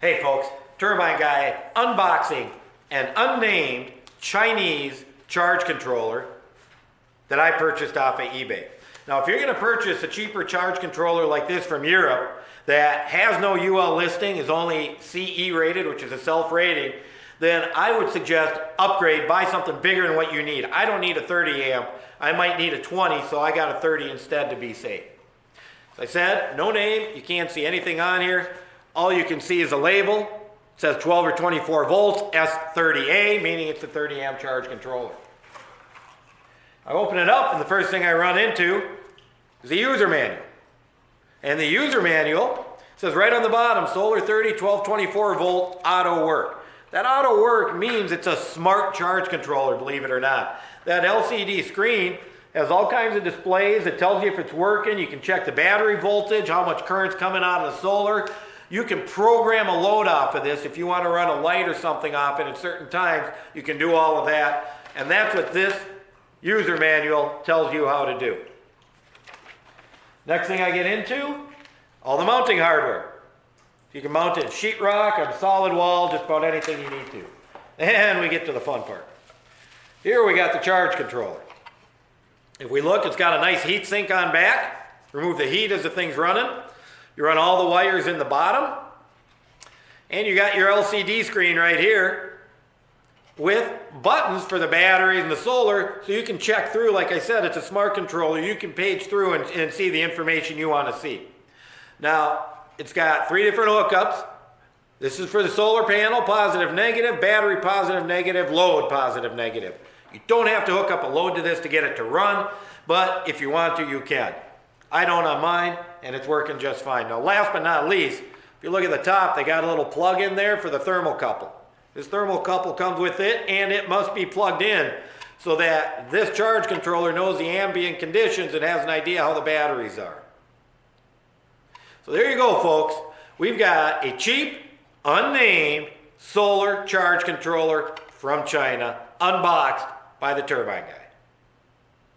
Hey folks, Turbine Guy unboxing an unnamed Chinese charge controller that I purchased off of eBay. Now if you're going to purchase a cheaper charge controller like this from Europe that has no UL listing, is only CE rated, which is a self-rating, then I would suggest upgrade, buy something bigger than what you need. I don't need a 30 amp, I might need a 20, so I got a 30 instead to be safe. As I said, no name, you can't see anything on here. All you can see is a label. It says 12 or 24 volts, S30A, meaning it's a 30 amp charge controller. I open it up and the first thing I run into is the user manual. And the user manual says right on the bottom, solar 30, 12, 24 volt, auto work. That auto work means it's a smart charge controller, believe it or not. That LCD screen has all kinds of displays. It tells you if it's working. You can check the battery voltage, how much current's coming out of the solar. You can program a load off of this. If you want to run a light or something off it at certain times, you can do all of that. And that's what this user manual tells you how to do. Next thing I get into, all the mounting hardware. You can mount it in sheetrock, on solid wall, just about anything you need to. And we get to the fun part. Here we got the charge controller. If we look, it's got a nice heat sink on back. Remove the heat as the thing's running. You run all the wires in the bottom. And you got your LCD screen right here with buttons for the batteries and the solar, so you can check through. Like I said, it's a smart controller. You can page through and see the information you want to see. Now, it's got 3 different hookups. This is for the solar panel, positive, negative, battery, positive, negative, load, positive, negative. You don't have to hook up a load to this to get it to run, but if you want to, you can. I don't on mine, and it's working just fine. Now, last but not least, if you look at the top, they got a little plug in there for the thermocouple. This thermocouple comes with it, and it must be plugged in so that this charge controller knows the ambient conditions and has an idea how the batteries are. So there you go, folks. We've got a cheap, unnamed solar charge controller from China, unboxed by the Turbine Guy.